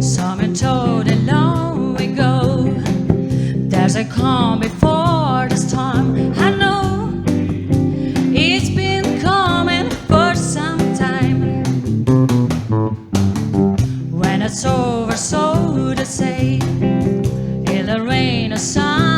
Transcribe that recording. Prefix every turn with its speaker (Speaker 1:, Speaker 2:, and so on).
Speaker 1: Summer told a long ago, there's a calm before the storm. I know it's been coming for some time. When it's over, so to say, it'll rain or sun.